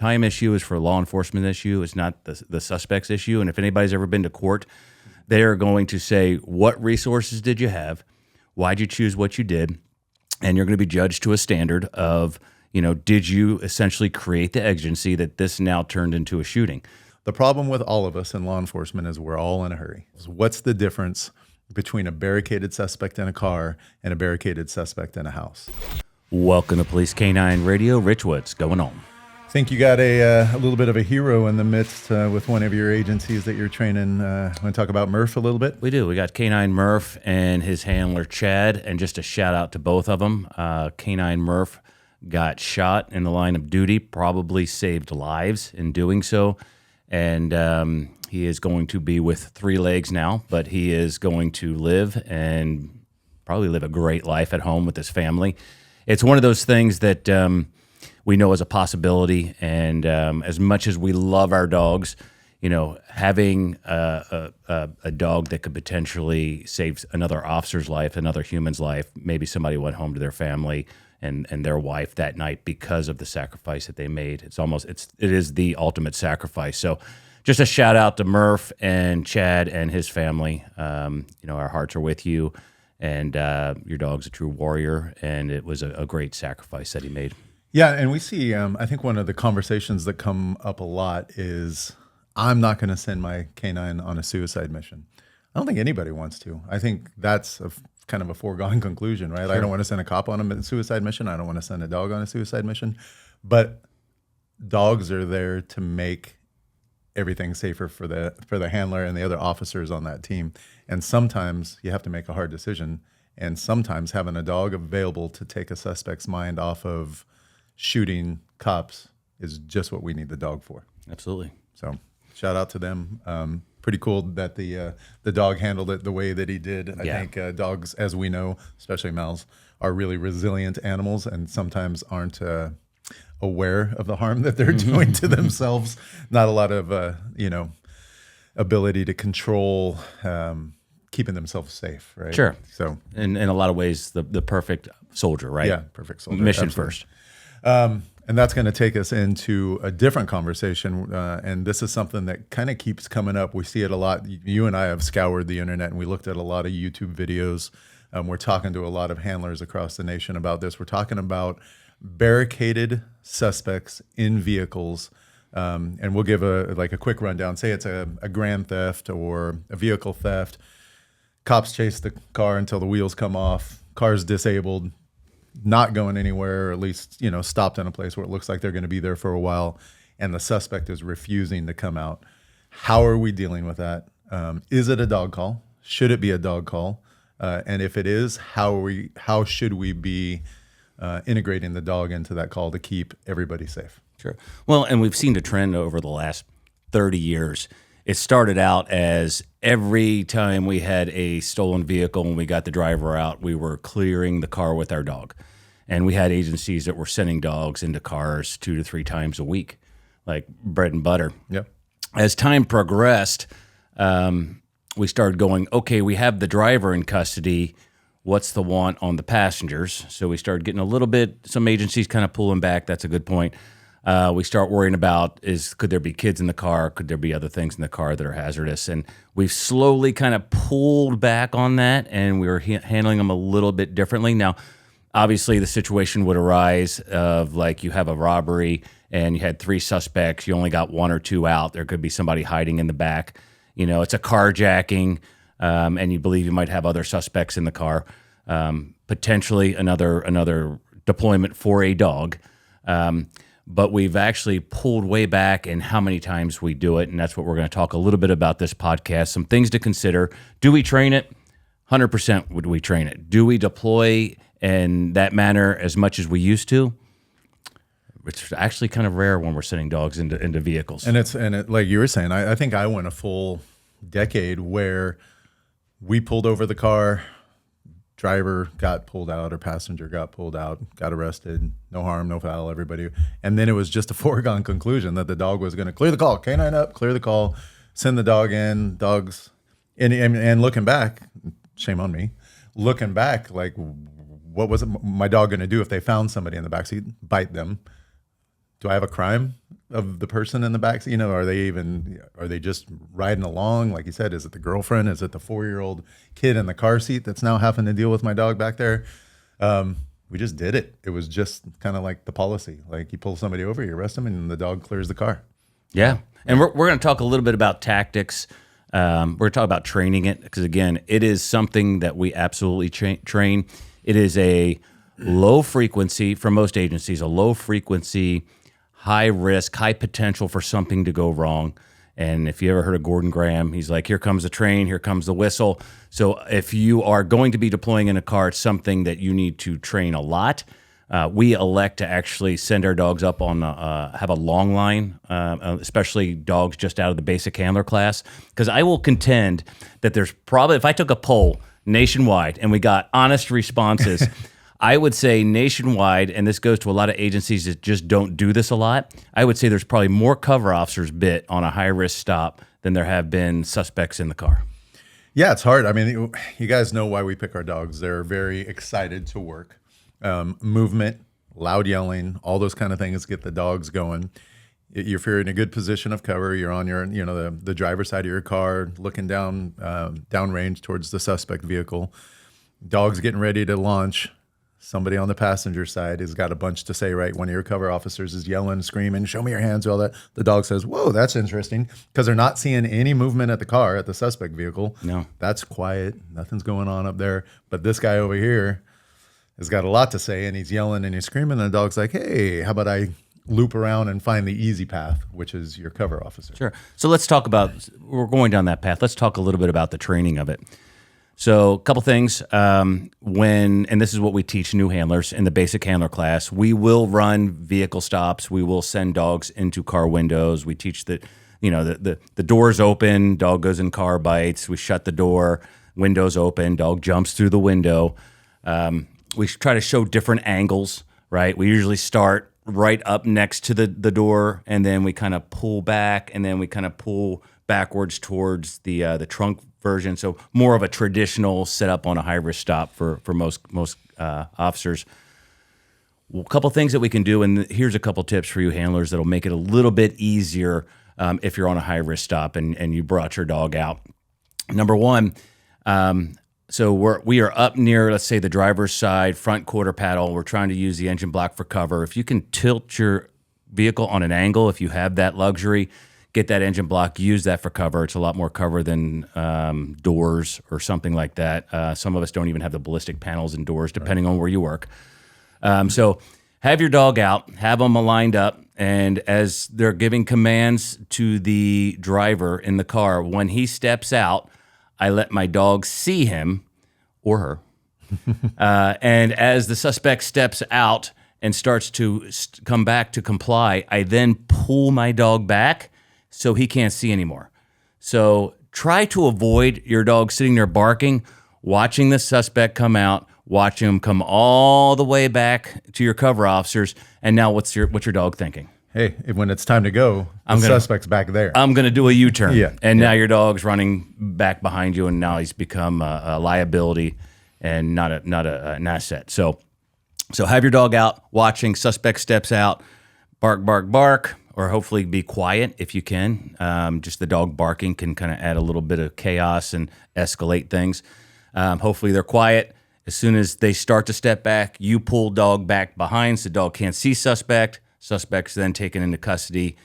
time issue is for a law enforcement issue. It's not the suspect's issue. And if anybody's ever been to court, they are going to say, what resources did you have? Why'd you choose what you did? And you're going to be judged to a standard of, did you essentially create the exigency that this now turned into a shooting? The problem with all of us in law enforcement is we're all in a hurry. What's the difference between a barricaded suspect in a car and a barricaded suspect in a house? Welcome to Police Canine Radio. Rich, what's going on? I think you got a little bit of a hero in the midst with one of your agencies that you're training. Want to talk about Murph a little bit? We do. We got Canine Murph and his handler Chad, and just a shout out to both of them. Canine Murph got shot in the line of duty, probably saved lives in doing so. And he is going to be with 3 legs now, but he is going to live and probably live a great life at home with his family. It's one of those things that we know is a possibility. And as much as we love our dogs, having a dog that could potentially save another officer's life, another human's life, maybe somebody went home to their family and their wife that night because of the sacrifice that they made. It is the ultimate sacrifice. So just a shout out to Murph and Chad and his family. Our hearts are with you, and your dog's a true warrior, and it was a great sacrifice that he made. Yeah, and we see, I think one of the conversations that come up a lot is, I'm not going to send my canine on a suicide mission. I don't think anybody wants to. I think that's kind of a foregone conclusion, right? Sure. I don't want to send a cop on a suicide mission. I don't want to send a dog on a suicide mission. But dogs are there to make everything safer for the handler and the other officers on that team. And sometimes you have to make a hard decision. And sometimes having a dog available to take a suspect's mind off of shooting cops is just what we need the dog for. Absolutely. So shout out to them. Pretty cool that the dog handled it the way that he did. I think dogs, as we know, especially males, are really resilient animals and sometimes aren't aware of the harm that they're doing to themselves. Not a lot of ability to control keeping themselves safe, right? Sure. So in a lot of ways, the perfect soldier, right? Yeah, perfect soldier. Mission Absolutely. first. And that's going to take us into a different conversation. And this is something that kind of keeps coming up. We see it a lot. You and I have scoured the internet and we looked at a lot of YouTube videos. We're talking to a lot of handlers across the nation about this. We're talking about barricaded suspects in vehicles. And we'll give a quick rundown. Say it's a grand theft or a vehicle theft. Cops chase the car until the wheels come off. Car's disabled, not going anywhere, or at least, stopped in a place where it looks like they're going to be there for a while, and the suspect is refusing to come out. How are we dealing with that? Is it a dog call? Should it be a dog call? And if it is, how should we be integrating the dog into that call to keep everybody safe? Sure. Well, and we've seen the trend over the last 30 years. It started out as every time we had a stolen vehicle and we got the driver out, we were clearing the car with our dog. And we had agencies that were sending dogs into cars 2 to 3 times a week, like bread and butter. Yep. As time progressed, we started going, okay, we have the driver in custody. What's the want on the passengers? So we started getting some agencies kind of pulling back. That's a good point. We start worrying about could there be kids in the car? Could there be other things in the car that are hazardous? And we've slowly kind of pulled back on that, and we were handling them a little bit differently. Now, obviously, the situation would arise of you have a robbery and you had 3 suspects. You only got 1 or 2 out. There could be somebody hiding in the back. It's a carjacking, and you believe you might have other suspects in the car. Potentially another deployment for a dog. But we've actually pulled way back in how many times we do it, and that's what we're going to talk a little bit about this podcast. Some things to consider. Do we train it? 100% would we train it. Do we deploy in that manner as much as we used to? It's actually kind of rare when we're sending dogs into vehicles. And it, like you were saying, I think I went a full decade where we pulled over the car, driver got pulled out or passenger got pulled out, got arrested, no harm, no foul, everybody. And then it was just a foregone conclusion that the dog was going to clear the call, canine up, clear the call, send the dog in, dogs. And looking back, shame on me, looking back, what was my dog going to do if they found somebody in the backseat? Bite them. Do I have a crime of the person in the back? You know, are they just riding along? Like you said, is it the girlfriend? Is it the 4-year-old kid in the car seat that's now having to deal with my dog back there? We just did it. It was just kind of like the policy. Like you pull somebody over, you arrest them, and the dog clears the car. Yeah. And we're going to talk a little bit about tactics. We're going to talk about training it because, again, it is something that we absolutely train. It is a low frequency, for most agencies, a low frequency, high risk, high potential for something to go wrong. And if you ever heard of Gordon Graham, he's like, here comes the train, here comes the whistle. So if you are going to be deploying in a car, it's something that you need to train a lot. We elect to actually send our dogs up on, have a long line, especially dogs just out of the basic handler class. Because I will contend that there's probably, if I took a poll nationwide and we got honest responses, I would say nationwide, and this goes to a lot of agencies that just don't do this a lot, I would say there's probably more cover officers bit on a high-risk stop than there have been suspects in the car. Yeah, it's hard. I mean, you guys know why we pick our dogs. They're very excited to work. Movement, loud yelling, all those kind of things get the dogs going. If you're in a good position of cover, you're on your, the driver's side of your car, looking down downrange towards the suspect vehicle. Dog's getting ready to launch. Somebody on the passenger side has got a bunch to say, right? One of your cover officers is yelling, screaming, show me your hands, all that. The dog says, whoa, that's interesting, because they're not seeing any movement at the car, at the suspect vehicle. No. That's quiet. Nothing's going on up there. But this guy over here has got a lot to say, and he's yelling and he's screaming, and the dog's like, hey, how about I loop around and find the easy path, which is your cover officer. Sure. So let's talk about, we're going down that path. Let's talk a little bit about the training of it. So a couple things, and this is what we teach new handlers in the basic handler class, we will run vehicle stops. We will send dogs into car windows. We teach that, the door's open, dog goes in car, bites. We shut the door, window's open, dog jumps through the window. We try to show different angles, right? We usually start right up next to the door, and then we kind of pull back, and then we kind of pull backwards towards the trunk version. So more of a traditional setup on a high-risk stop for most officers. Well, a couple things that we can do, and here's a couple tips for you handlers that'll make it a little bit easier if you're on a high-risk stop and you brought your dog out. Number one, so we are up near, let's say, the driver's side, front quarter paddle. We're trying to use the engine block for cover. If you can tilt your vehicle on an angle, if you have that luxury, get that engine block, use that for cover. It's a lot more cover than doors or something like that. Some of us don't even have the ballistic panels and doors, depending on where you work. So have your dog out, have them lined up, and as they're giving commands to the driver in the car, when he steps out, I let my dog see him or her. And as the suspect steps out and starts to come back to comply, I then pull my dog back so he can't see anymore. So try to avoid your dog sitting there barking, watching the suspect come out, watching him come all the way back to your cover officers, and now what's your dog thinking? Hey, when it's time to go, the suspect's back there. I'm going to do a U-turn. Yeah. And now your dog's running back behind you, and now he's become a liability and not an asset. So have your dog out, watching, suspect steps out, bark, bark, bark, or hopefully be quiet if you can. Just the dog barking can kind of add a little bit of chaos and escalate things. Hopefully they're quiet. As soon as they start to step back, you pull dog back behind so the dog can't see suspect. Suspect's then taken into custody.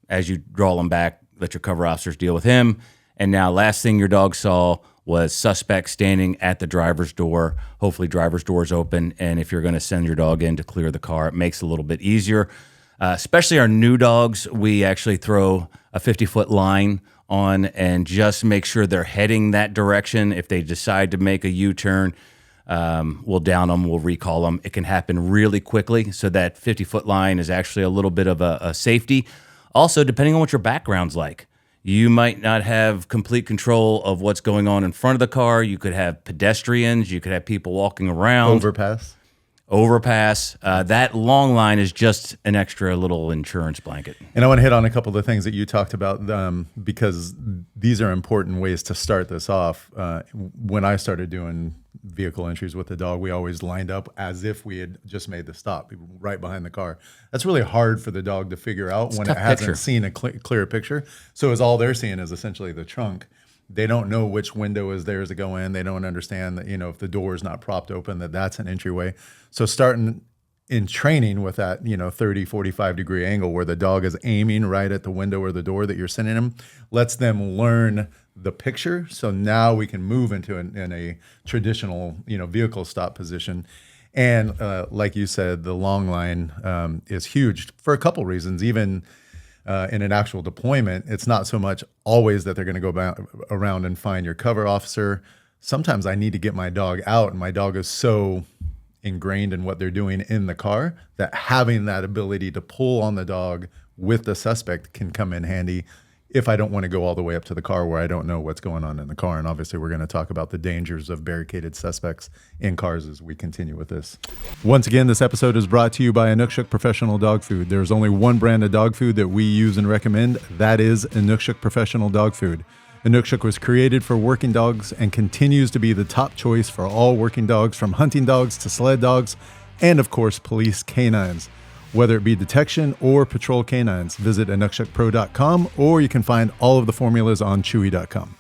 As you draw him back, let your cover officers deal with him. And now last thing your dog saw was suspect standing at the driver's door. Hopefully driver's door is open. And if you're going to send your dog in to clear the car, it makes it a little bit easier. Especially our new dogs, we actually throw a 50-foot line on and just make sure they're heading that direction. If they decide to make a U-turn, we'll down them, we'll recall them. It can happen really quickly, so that 50-foot line is actually a little bit of a safety. Also, depending on what your background's like, you might not have complete control of what's going on in front of the car. You could have pedestrians, you could have people walking around. Overpass. That long line is just an extra little insurance blanket. And I want to hit on a couple of the things that you talked about because these are important ways to start this off. When I started doing vehicle entries with the dog, we always lined up as if we had just made the stop right behind the car. That's really hard for the dog to figure out when it hasn't seen a clear picture. So as all they're seeing is essentially the trunk. They don't know which window is theirs to go in. They don't understand that, if the door is not propped open, that's an entryway. So starting in training with that, 30, 45 degree angle where the dog is aiming right at the window or the door that you're sending them, lets them learn the picture. So now we can move into in a traditional, vehicle stop position. And like you said, the long line is huge for a couple reasons. Even in an actual deployment, it's not so much always that they're going to go around and find your cover officer. Sometimes I need to get my dog out, and my dog is so ingrained in what they're doing in the car that having that ability to pull on the dog with the suspect can come in handy if I don't want to go all the way up to the car where I don't know what's going on in the car. And obviously we're going to talk about the dangers of barricaded suspects in cars as we continue with this. Once again, this episode is brought to you by Inukshuk Professional Dog Food. There's only one brand of dog food that we use and recommend. That is Inukshuk Professional Dog Food. Inukshuk was created for working dogs and continues to be the top choice for all working dogs, from hunting dogs to sled dogs, and of course, police canines. Whether it be detection or patrol canines, visit inukshukpro.com, or you can find all of the formulas on chewy.com.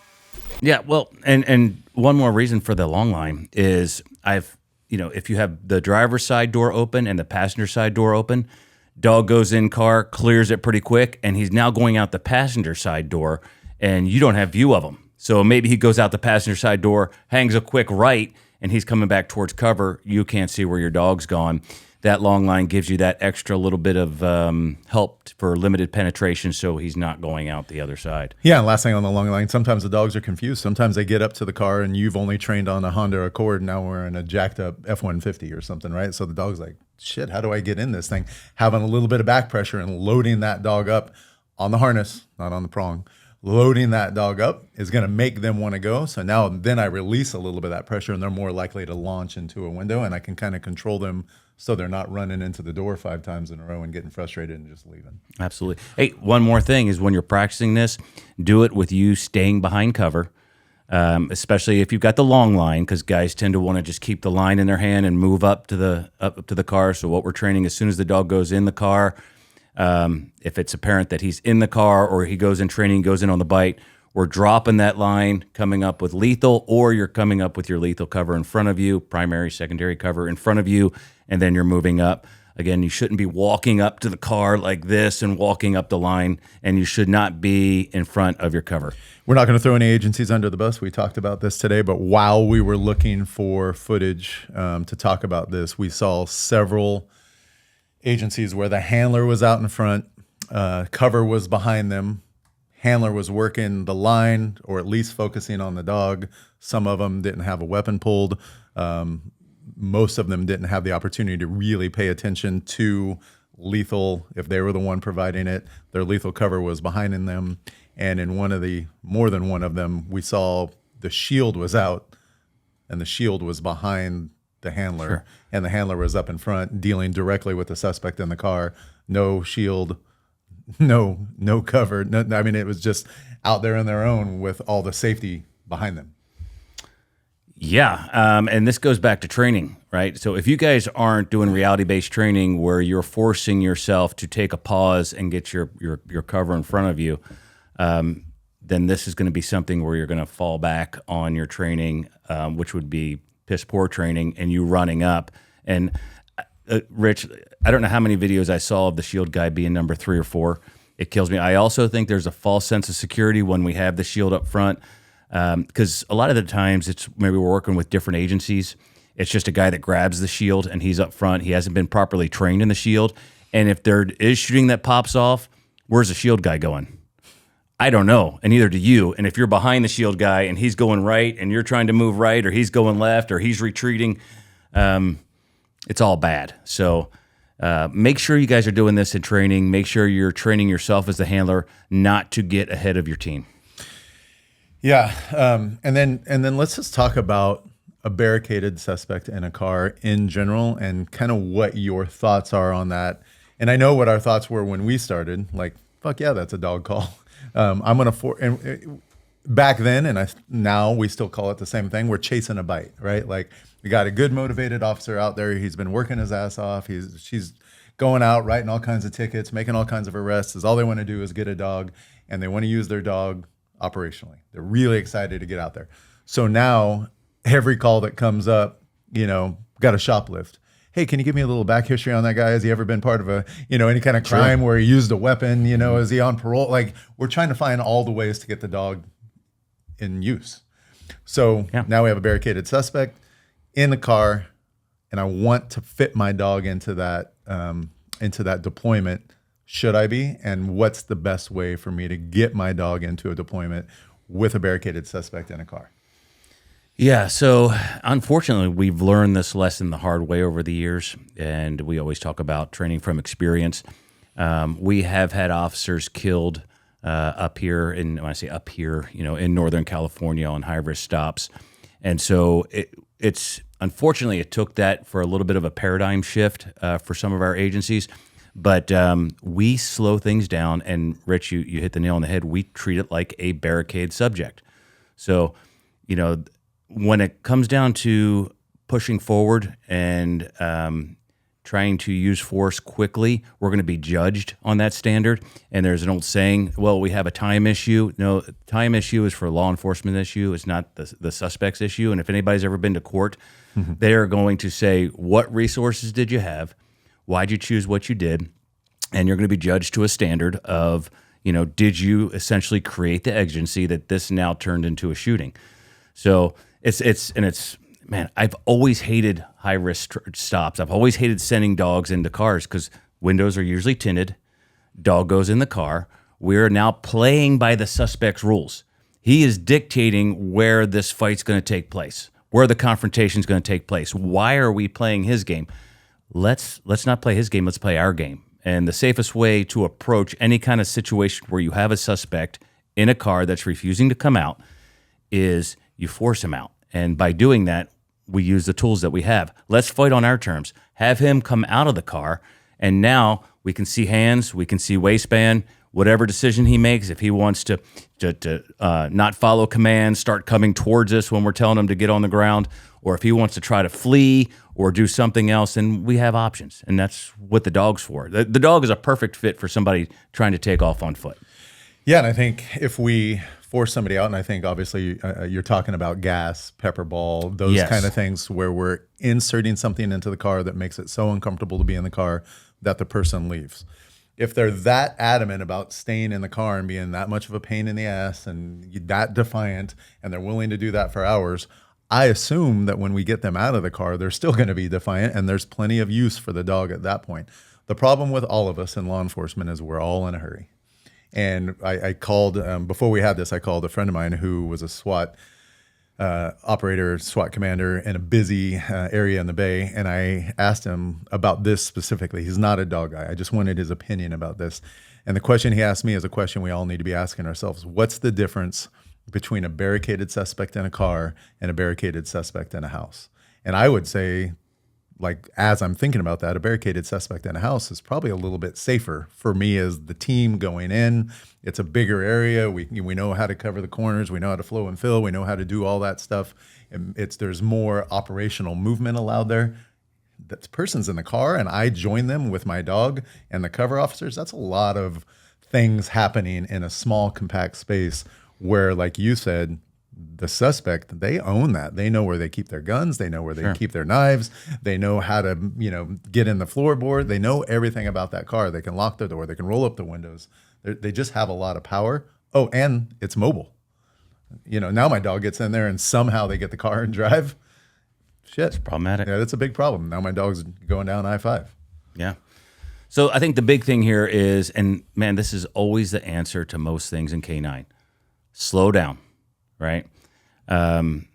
Yeah, well, and one more reason for the long line is if you have the driver's side door open and the passenger side door open, dog goes in car, clears it pretty quick, and he's now going out the passenger side door, and you don't have view of him. So maybe he goes out the passenger side door, hangs a quick right, and he's coming back towards cover. You can't see where your dog's gone. That long line gives you that extra little bit of help for limited penetration, so he's not going out the other side. Yeah, and last thing on the long line, sometimes the dogs are confused. Sometimes they get up to the car and you've only trained on a Honda Accord, now we're in a jacked up F-150 or something, right? So the dog's like, shit, how do I get in this thing? Having a little bit of back pressure and loading that dog up on the harness, not on the prong, loading that dog up is going to make them want to go. So then I release a little bit of that pressure and they're more likely to launch into a window, and I can kind of control them so they're not running into the door 5 times in a row and getting frustrated and just leaving. Absolutely. Hey, one more thing is when you're practicing this, do it with you staying behind cover, especially if you've got the long line, because guys tend to want to just keep the line in their hand and move up to the car. So what we're training, as soon as the dog goes in the car, if it's apparent that he's in the car or he goes in training, goes in on the bite, we're dropping that line, coming up with lethal, or you're coming up with your lethal cover in front of you, primary, secondary cover in front of you, and then you're moving up. Again, you shouldn't be walking up to the car like this and walking up the line, and you should not be in front of your cover. We're not going to throw any agencies under the bus. We talked about this today, but while we were looking for footage to talk about this, we saw several agencies where the handler was out in front, cover was behind them, handler was working the line or at least focusing on the dog. Some of them didn't have a weapon pulled. Most of them didn't have the opportunity to really pay attention to lethal if they were the one providing it. Their lethal cover was behind them. And in more than one of them, we saw the shield was out and the shield was behind the handler. Sure. And the handler was up in front dealing directly with the suspect in the car. No shield, no cover. No, I mean, it was just out there on their own with all the safety behind them. Yeah, and this goes back to training, right? So if you guys aren't doing reality-based training where you're forcing yourself to take a pause and get your cover in front of you, then this is going to be something where you're going to fall back on your training, which would be piss poor training, and you running up. And Rich, I don't know how many videos I saw of the shield guy being number 3 or 4. It kills me. I also think there's a false sense of security when we have the shield up front. Because a lot of the times it's maybe we're working with different agencies. It's just a guy that grabs the shield and he's up front. He hasn't been properly trained in the shield. And if there is shooting that pops off, where's the shield guy going? I don't know, and neither do you. And if you're behind the shield guy and he's going right and you're trying to move right, or he's going left, or he's retreating, it's all bad. So make sure you guys are doing this in training. Make sure you're training yourself as the handler not to get ahead of your team. Yeah, and then let's just talk about a barricaded suspect in a car in general and kind of what your thoughts are on that. And I know what our thoughts were when we started. Like, fuck yeah, that's a dog call. back then, and now we still call it the same thing. We're chasing a bite, right? Like we got a good motivated officer out there. He's been working his ass off. She's going out, writing all kinds of tickets, making all kinds of arrests. All they want to do is get a dog, and they want to use their dog operationally. They're really excited to get out there. So now every call that comes up, got a shoplift. Hey, can you give me a little back history on that guy? Has he ever been part of any kind of crime where he used a weapon? Is he on parole? Like, we're trying to find all the ways to get the dog in use. So now we have a barricaded suspect in the car, and I want to fit my dog into that deployment. Should I be? And what's the best way for me to get my dog into a deployment with a barricaded suspect in a car? Yeah, so unfortunately, we've learned this lesson the hard way over the years, and we always talk about training from experience. We have had officers killed up here, and when I say up here, in Northern California on high-risk stops. And so it's unfortunately, it took that for a little bit of a paradigm shift for some of our agencies. But we slow things down, and Rich, you hit the nail on the head. We treat it like a barricade subject. So, when it comes down to pushing forward and trying to use force quickly, we're going to be judged on that standard. And there's an old saying, well, we have a time issue. No, time issue is for a law enforcement issue. It's not the suspect's issue. And if anybody's ever been to court, they are going to say, what resources did you have? Why'd you choose what you did? And you're going to be judged to a standard of, did you essentially create the exigency that this now turned into a shooting? So man, I've always hated high risk stops. I've always hated sending dogs into cars because windows are usually tinted. Dog goes in the car. We're now playing by the suspect's rules. He is dictating where this fight's going to take place, where the confrontation's going to take place. Why are we playing his game? Let's not play his game. Let's play our game. And the safest way to approach any kind of situation where you have a suspect in a car that's refusing to come out is you force him out. And by doing that, we use the tools that we have. Let's fight on our terms. Have him come out of the car, and now we can see hands, we can see waistband, whatever decision he makes. If he wants to not follow commands, start coming towards us when we're telling him to get on the ground, or if he wants to try to flee or do something else, and we have options. And that's what the dog's for. The dog is a perfect fit for somebody trying to take off on foot. Yeah, and I think if we force somebody out, and I think obviously you're talking about gas, pepper ball, those kind of things where we're inserting something into the car that makes it so uncomfortable to be in the car that the person leaves. If they're that adamant about staying in the car and being that much of a pain in the ass and that defiant, and they're willing to do that for hours, I assume that when we get them out of the car, they're still going to be defiant, and there's plenty of use for the dog at that point. The problem with all of us in law enforcement is we're all in a hurry. And I called, before we had this, I called a friend of mine who was a SWAT operator, SWAT commander in a busy area in the Bay. And I asked him about this specifically. He's not a dog guy. I just wanted his opinion about this. And the question he asked me is a question we all need to be asking ourselves. What's the difference between a barricaded suspect in a car and a barricaded suspect in a house? And I would say, like, as I'm thinking about that, a barricaded suspect in a house is probably a little bit safer for me as the team going in. It's a bigger area. We know how to cover the corners. We know how to flow and fill. We know how to do all that stuff. And there's more operational movement allowed there. That person's in the car, and I join them with my dog and the cover officers. That's a lot of things happening in a small, compact space where, like you said, the suspect, they own that. They know where they keep their guns. They know where they keep their knives. They know how to, get in the floorboard. They know everything about that car. They can lock the door. They can roll up the windows. They just have a lot of power. Oh, and it's mobile. Now my dog gets in there and somehow they get the car and drive. Shit. It's problematic. Yeah, that's a big problem. Now my dog's going down I-5. Yeah. So I think the big thing here is, and man, this is always the answer to most things in canine. Slow down. Right. We're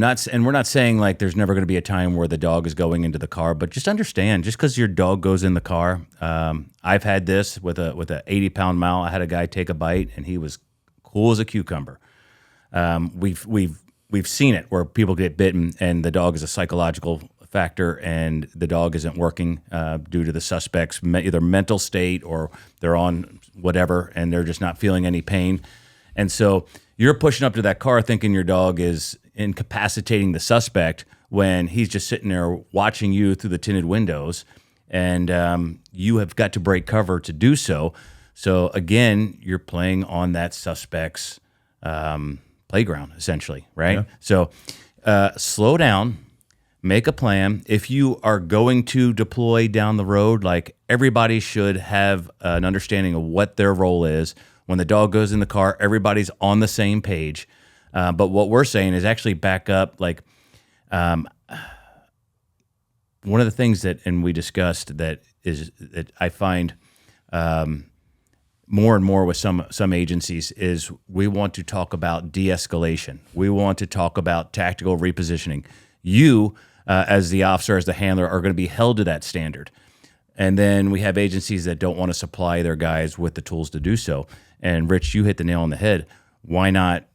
not saying like there's never going to be a time where the dog is going into the car, but just understand, just because your dog goes in the car, I've had this with a 80-pound Mal. I had a guy take a bite and he was cool as a cucumber. We've seen it where people get bitten and the dog is a psychological factor and the dog isn't working due to the suspect's either mental state or they're on whatever and they're just not feeling any pain. And so, you're pushing up to that car thinking your dog is incapacitating the suspect when he's just sitting there watching you through the tinted windows, and you have got to break cover to do so. So again, you're playing on that suspect's playground, essentially, right? Yeah. So slow down, make a plan. If you are going to deploy down the road, like everybody should have an understanding of what their role is. When the dog goes in the car, everybody's on the same page. But what we're saying is actually back up. Like one of the things that, and we discussed that I find more and more with some agencies is we want to talk about de-escalation. We want to talk about tactical repositioning. You, as the officer, as the handler, are going to be held to that standard. And then we have agencies that don't want to supply their guys with the tools to do so. And Rich, you hit the nail on the head. Why not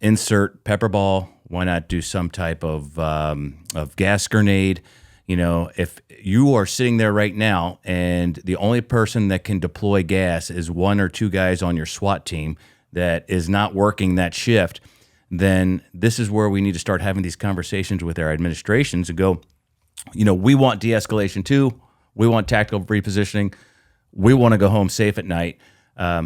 insert pepper ball? Why not do some type of gas grenade? You know, if you are sitting there right now and the only person that can deploy gas is one or two guys on your SWAT team that is not working that shift, then this is where we need to start having these conversations with our administrations and go, you know, we want de-escalation too. We want tactical repositioning. We want to go home safe at night.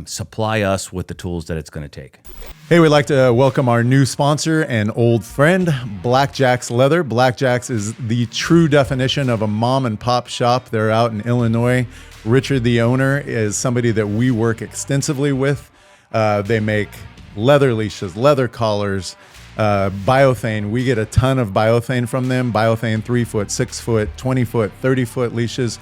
Supply us with the tools that it's going to take. Hey, we'd like to welcome our new sponsor and old friend, Blackjack's Leather. Blackjack's is the true definition of a mom and pop shop. They're out in Illinois. Richard, the owner, is somebody that we work extensively with. They make leather leashes, leather collars, biothane. We get a ton of biothane from them. Biothane 3-foot, 6-foot, 20-foot, 30-foot leashes.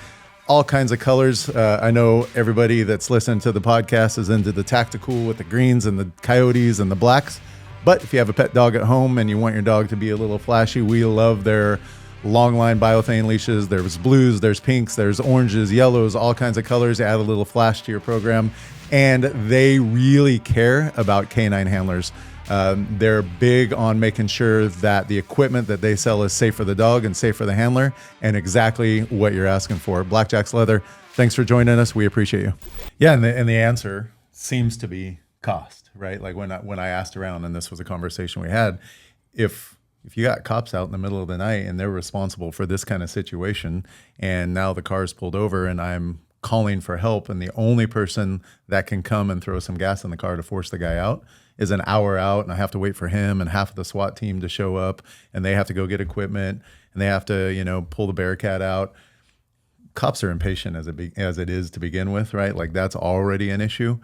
All kinds of colors. I know everybody that's listening to the podcast is into the tactical with the greens and the coyotes and the blacks. But if you have a pet dog at home and you want your dog to be a little flashy, we love their long line biothane leashes. There's blues, there's pinks, there's oranges, yellows, all kinds of colors. Add a little flash to your program. And they really care about canine handlers. They're big on making sure that the equipment that they sell is safe for the dog and safe for the handler, and exactly what you're asking for. Blackjack's Leather, thanks for joining us. We appreciate you. Yeah, and the answer seems to be cost, right? Like when I asked around, and this was a conversation we had, if you got cops out in the middle of the night and they're responsible for this kind of situation, and now the car's pulled over and I'm calling for help, and the only person that can come and throw some gas in the car to force the guy out is an hour out, and I have to wait for him and half of the SWAT team to show up, and they have to go get equipment, and they have to, you know, pull the Barricade out. Cops are impatient as it is to begin with, right? Like that's already an issue.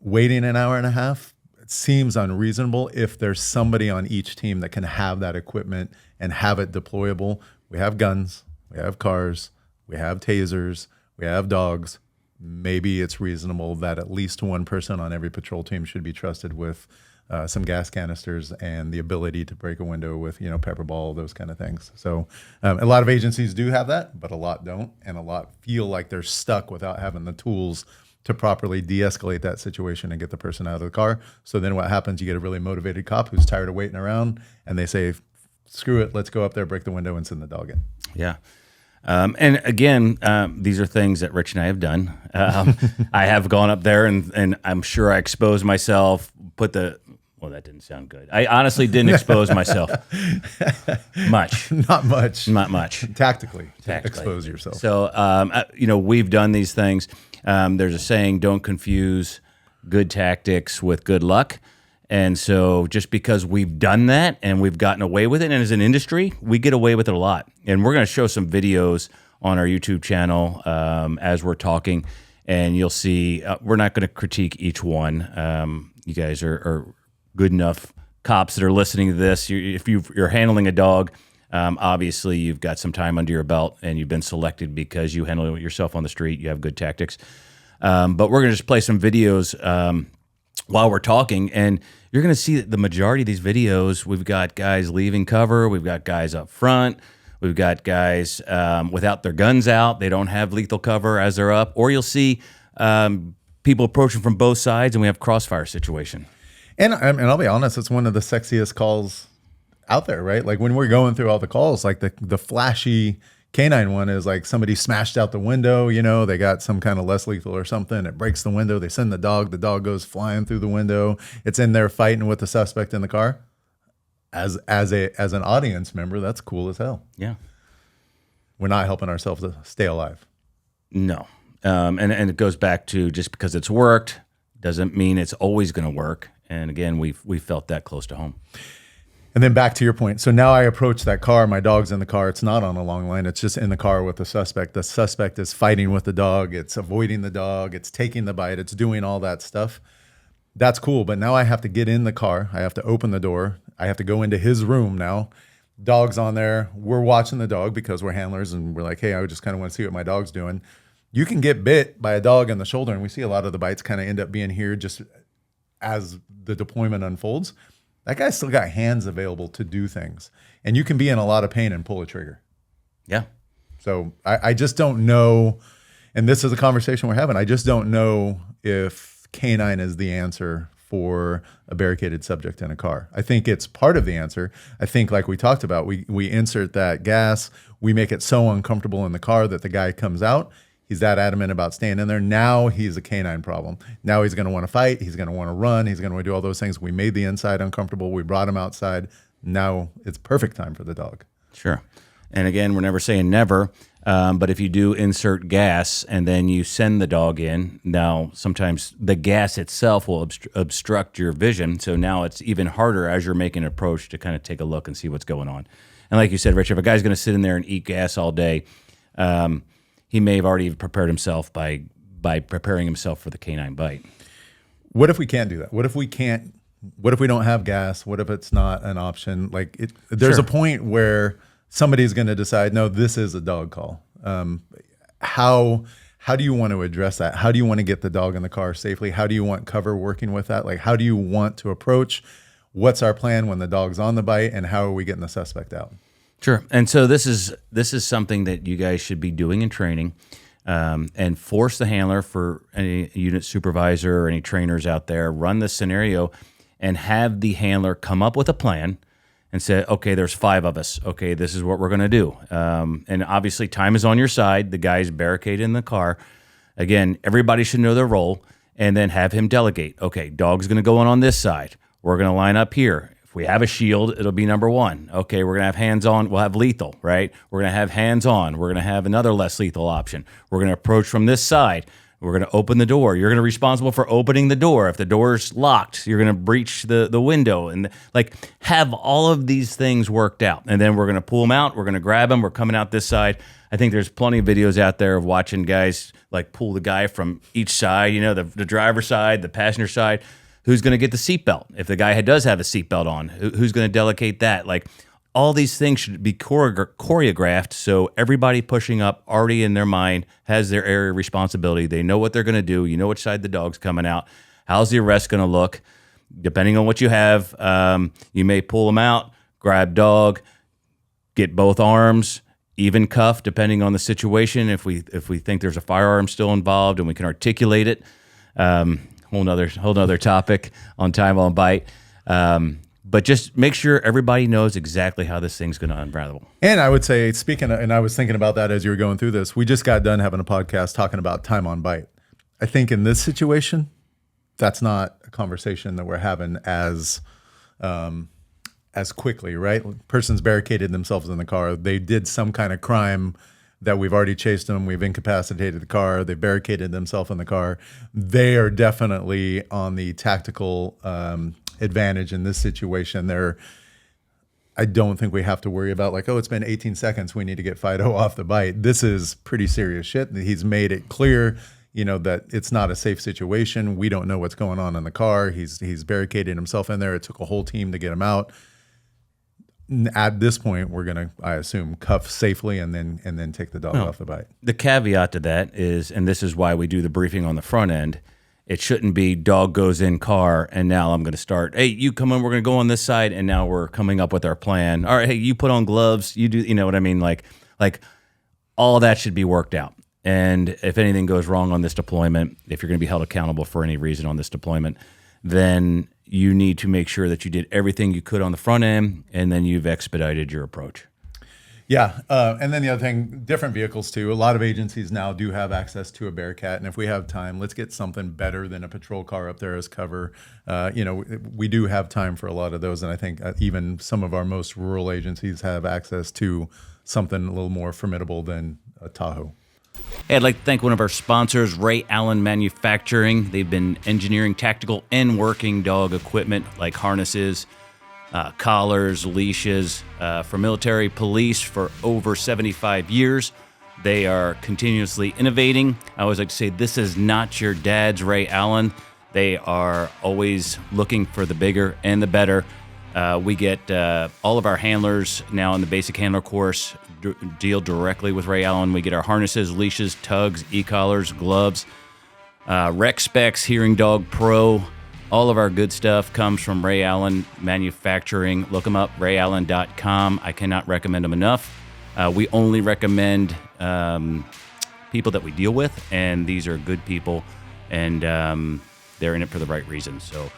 Waiting an hour and a half, it seems unreasonable if there's somebody on each team that can have that equipment and have it deployable. We have guns, we have cars, we have tasers, we have dogs. Maybe it's reasonable that at least one person on every patrol team should be trusted with some gas canisters and the ability to break a window with, you know, pepper ball, those kind of things. So a lot of agencies do have that, but a lot don't, and a lot feel like they're stuck without having the tools to properly de-escalate that situation and get the person out of the car. So then what happens, you get a really motivated cop who's tired of waiting around, and they say, screw it, let's go up there, break the window, and send the dog in. Yeah. And again, these are things that Rich and I have done. I have gone up there and I'm sure I exposed myself, well, that didn't sound good. I honestly didn't expose myself much. Not much. Not much. Tactically expose yourself. So, you know, we've done these things. There's a saying, don't confuse good tactics with good luck. And so just because we've done that and we've gotten away with it, and as an industry, we get away with it a lot. And we're going to show some videos on our YouTube channel as we're talking, and you'll see we're not going to critique each one. You guys are good enough cops that are listening to this. If you're handling a dog, obviously you've got some time under your belt and you've been selected because you handle it yourself on the street. You have good tactics. But we're going to just play some videos while we're talking, and you're going to see that the majority of these videos, we've got guys leaving cover, we've got guys up front, we've got guys without their guns out, they don't have lethal cover as they're up, or you'll see people approaching from both sides, and we have crossfire situation. And I'll be honest, it's one of the sexiest calls out there, right? Like when we're going through all the calls, like the flashy Canine one is like somebody smashed out the window, they got some kind of less lethal or something. It breaks the window. They send the dog goes flying through the window. It's in there fighting with the suspect in the car. As an audience member, that's cool as hell. Yeah. We're not helping ourselves to stay alive. No. And it goes back to just because it's worked doesn't mean it's always going to work. And again, we felt that close to home. And then back to your point. So now I approach that car. My dog's in the car. It's not on a long line. It's just in the car with the suspect. The suspect is fighting with the dog. It's avoiding the dog. It's taking the bite. It's doing all that stuff. That's cool. But now I have to get in the car. I have to open the door. I have to go into his room now. Dog's on there. We're watching the dog because we're handlers and we're like, hey, I just kind of want to see what my dog's doing. You can get bit by a dog in the shoulder, and we see a lot of the bites kind of end up being here just as the deployment unfolds. That guy's still got hands available to do things. And you can be in a lot of pain and pull a trigger. Yeah. So I just don't know, and this is a conversation we're having, I just don't know if canine is the answer for a barricaded subject in a car. I think it's part of the answer. I think, like we talked about, we insert that gas, we make it so uncomfortable in the car that the guy comes out. He's that adamant about staying in there. Now he's a canine problem. Now he's going to want to fight. He's going to want to run. He's going to want to do all those things. We made the inside uncomfortable. We brought him outside. Now it's perfect time for the dog. Sure. And again, we're never saying never, but if you do insert gas and then you send the dog in, now sometimes the gas itself will obstruct your vision. So now it's even harder as you're making an approach to kind of take a look and see what's going on. And like you said, Rich, if a guy's going to sit in there and eat gas all day, he may have already prepared himself by preparing himself for the canine bite. What if we can't do that? What if we don't have gas? What if it's not an option? There's a point where somebody's going to decide, no, this is a dog call. How do you want to address that? How do you want to get the dog in the car safely? How do you want cover working with that? How do you want to approach? What's our plan when the dog's on the bite, and how are we getting the suspect out? Sure. And so this is something that you guys should be doing in training, and force the handler, for any unit supervisor or any trainers out there, run this scenario and have the handler come up with a plan and say, okay, there's 5 of us. Okay, this is what we're going to do. And obviously time is on your side. The guy's barricaded in the car. Again, everybody should know their role, and then have him delegate. Okay, dog's going to go on this side. We're going to line up here. If we have a shield, it'll be number 1. Okay, we're going to have hands on. We'll have lethal, right? We're going to have hands on. We're going to have another less lethal option. We're going to approach from this side. We're going to open the door. You're going to be responsible for opening the door. If the door's locked, you're going to breach the window, and have all of these things worked out. And then we're going to pull them out. We're going to grab them. We're coming out this side. I think there's plenty of videos out there of watching guys pull the guy from each side, the driver's side, the passenger side. Who's going to get the seatbelt? If the guy does have a seatbelt on, who's going to delegate that? All these things should be choreographed, so everybody pushing up already in their mind has their area of responsibility. They know what they're going to do. You know which side the dog's coming out. How's the arrest going to look? Depending on what you have, you may pull them out, grab dog, get both arms, even cuff, depending on the situation. If we think there's a firearm still involved and we can articulate it. Whole nother topic on time on bite. But just make sure everybody knows exactly how this thing's going to unravel. And I would say, and I was thinking about that as you were going through this, we just got done having a podcast talking about time on bite. I think in this situation, that's not a conversation that we're having as quickly, right? Person's barricaded themselves in the car. They did some kind of crime that we've already chased them. We've incapacitated the car. They've barricaded themselves in the car. They are definitely on the tactical advantage in this situation. I don't think we have to worry about it's been 18 seconds. We need to get Fido off the bite. This is pretty serious shit. He's made it clear, that it's not a safe situation. We don't know what's going on in the car. He's barricaded himself in there. It took a whole team to get him out. At this point, we're going to, I assume, cuff safely and then take the dog off the bite. The caveat to that is, and this is why we do the briefing on the front end, it shouldn't be dog goes in car and now I'm going to start, hey, you come in, we're going to go on this side, and now we're coming up with our plan. All right, hey, you put on gloves, you do, you know what I mean? All that should be worked out. And if anything goes wrong on this deployment, if you're going to be held accountable for any reason on this deployment, then you need to make sure that you did everything you could on the front end, and then you've expedited your approach. Yeah, and then the other thing, different vehicles too. A lot of agencies now do have access to a Bearcat, and if we have time, let's get something better than a patrol car up there as cover. We do have time for a lot of those, and I think even some of our most rural agencies have access to something a little more formidable than a Tahoe. Hey, I'd like to thank one of our sponsors, Ray Allen Manufacturing. They've been engineering tactical and working dog equipment like harnesses, collars, leashes for military police for over 75 years. They are continuously innovating. I always like to say this is not your dad's Ray Allen. They are always looking for the bigger and the better. We get all of our handlers now in the basic handler course deal directly with Ray Allen. We get our harnesses, leashes, tugs, e-collars, gloves, Rec Specs, Hearing Dog Pro. All of our good stuff comes from Ray Allen Manufacturing. Look them up, rayallen.com. I cannot recommend them enough. We only recommend people that we deal with, and these are good people, and they're in it for the right reasons. So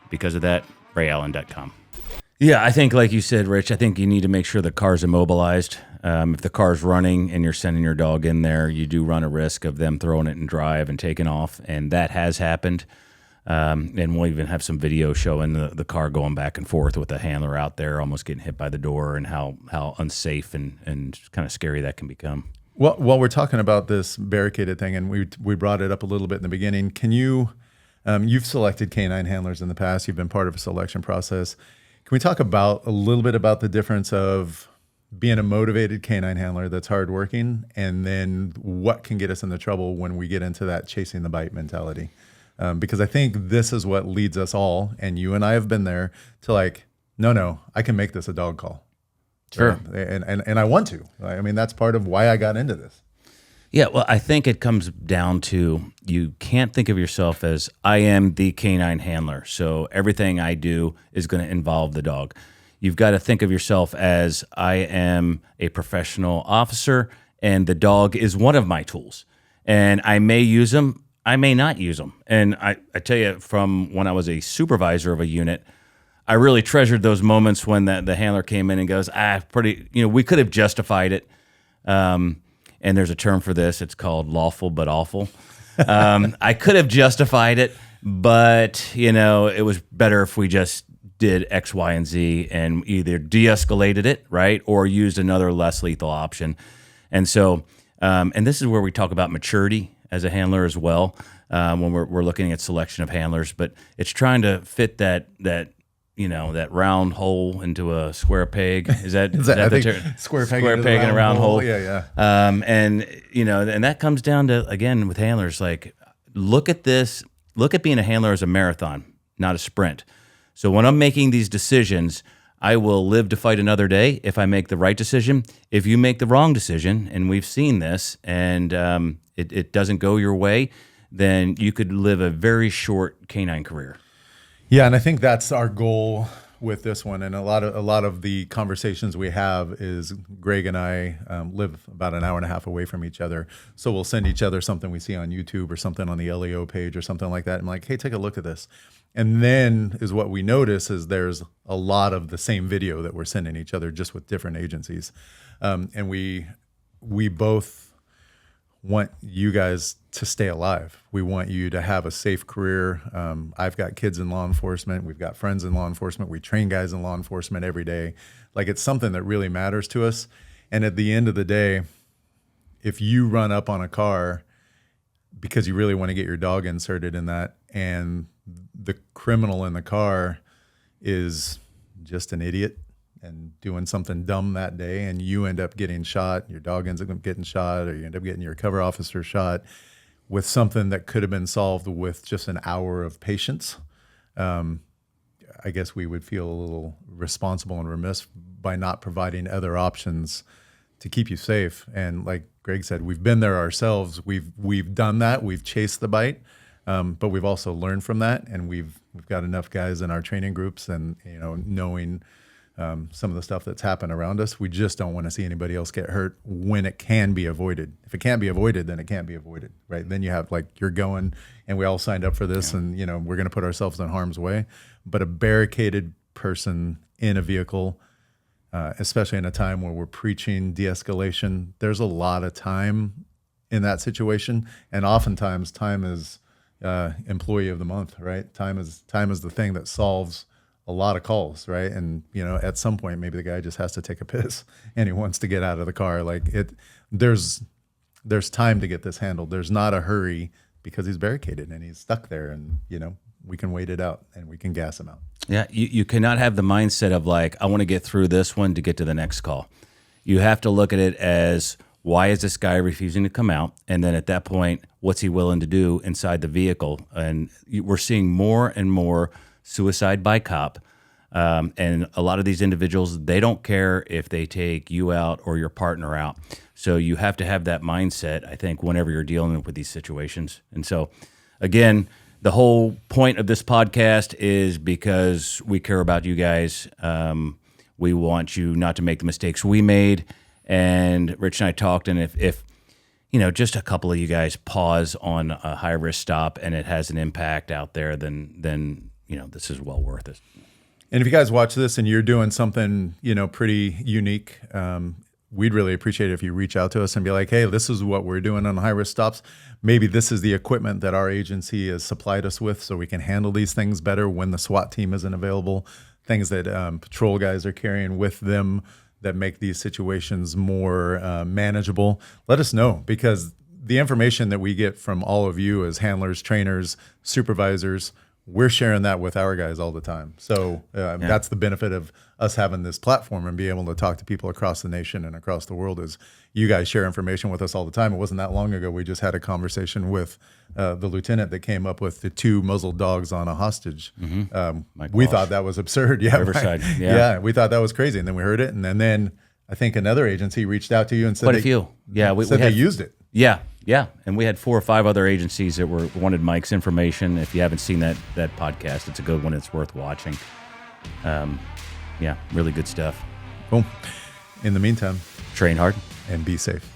because of that, rayallen.com. Yeah, I think, like you said, Rich, I think you need to make sure the car's immobilized. If the car's running and you're sending your dog in there, you do run a risk of them throwing it in drive and taking off, and that has happened. And we'll even have some video showing the car going back and forth with the handler out there, almost getting hit by the door, and how unsafe and kind of scary that can become. Well, while we're talking about this barricaded thing, and we brought it up a little bit in the beginning, can you, you've selected canine handlers in the past, you've been part of a selection process. Can we talk about a little bit about the difference of being a motivated canine handler that's hardworking, and then what can get us into trouble when we get into that chasing the bite mentality? Because I think this is what leads us all, and you and I have been there, to like, no, I can make this a dog call. Sure. And I want to. I mean, that's part of why I got into this. Yeah, well, I think it comes down to you can't think of yourself as I am the canine handler, so everything I do is going to involve the dog. You've got to think of yourself as I am a professional officer, and the dog is one of my tools. And I may use them, I may not use them. And I tell you, from when I was a supervisor of a unit, I really treasured those moments when the handler came in and goes, we could have justified it. And there's a term for this. It's called lawful but awful. I could have justified it, but, it was better if we just did X, Y, and Z and either de-escalated it, right, or used another less lethal option. And so, and this is where we talk about maturity as a handler as well, when we're looking at selection of handlers. But it's trying to fit that round hole into a square peg. Is that the term? Square peg in a round hole. Yeah. And that comes down to, again, with handlers, like, look at being a handler as a marathon, not a sprint. So when I'm making these decisions, I will live to fight another day if I make the right decision. If you make the wrong decision, and we've seen this, and it doesn't go your way, then you could live a very short canine career. Yeah, and I think that's our goal with this one. And a lot of the conversations we have is Gregg and I live about an hour and a half away from each other. So we'll send each other something we see on YouTube or something on the LEO page or something like that. I'm like, hey, take a look at this. And then is what we notice is there's a lot of the same video that we're sending each other, just with different agencies. And we both want you guys to stay alive. We want you to have a safe career. I've got kids in law enforcement. We've got friends in law enforcement. We train guys in law enforcement every day. Like, it's something that really matters to us. And at the end of the day, if you run up on a car because you really want to get your dog inserted in that, and the criminal in the car is just an idiot and doing something dumb that day, and you end up getting shot, your dog ends up getting shot, or you end up getting your cover officer shot with something that could have been solved with just an hour of patience, I guess we would feel a little responsible and remiss by not providing other options to keep you safe. And like Gregg said, we've been there ourselves. We've done that. We've chased the bite, but we've also learned from that, and we've got enough guys in our training groups, and knowing some of the stuff that's happened around us. We just don't want to see anybody else get hurt when it can be avoided. If it can't be avoided, then it can't be avoided, right? Then you have, like, you're going, and we all signed up for this, and we're going to put ourselves in harm's way. But a barricaded person in a vehicle, especially in a time where we're preaching de-escalation. There's a lot of time in that situation, and oftentimes time is employee of the month, right? Time is the thing that solves a lot of calls, right? And at some point, maybe the guy just has to take a piss and he wants to get out of the car. There's time to get this handled. There's not a hurry because he's barricaded and he's stuck there, and we can wait it out and we can gas him out. Yeah, you cannot have the mindset of I want to get through this one to get to the next call. You have to look at it as, why is this guy refusing to come out? And then at that point, what's he willing to do inside the vehicle? And we're seeing more and more suicide by cop. And a lot of these individuals, they don't care if they take you out or your partner out. So you have to have that mindset, I think, whenever you're dealing with these situations. And so, again, the whole point of this podcast is because we care about you guys. We want you not to make the mistakes we made. And Rich and I talked, and if just a couple of you guys pause on a high-risk stop and it has an impact out there, then this is well worth it. And if you guys watch this and you're doing something, pretty unique, we'd really appreciate it if you reach out to us and be like, hey, this is what we're doing on high-risk stops. Maybe this is the equipment that our agency has supplied us with so we can handle these things better when the SWAT team isn't available, things that patrol guys are carrying with them that make these situations more manageable. Let us know, because the information that we get from all of you as handlers, trainers, supervisors, we're sharing that with our guys all the time. So that's the benefit of us having this platform and being able to talk to people across the nation and across the world, is you guys share information with us all the time. It wasn't that long ago we just had a conversation with the lieutenant that came up with the 2 muzzled dogs on a hostage. We thought that was absurd. Yeah, Riverside. Yeah, we thought that was crazy. And then we heard it. And then I think another agency reached out to you and said quite a few. Yeah, we they used it. Yeah, and we had 4 or 5 other agencies that wanted Mike's information. If you haven't seen that podcast, it's a good one. It's worth watching. Yeah, really good stuff. Cool. In the meantime, train hard and be safe.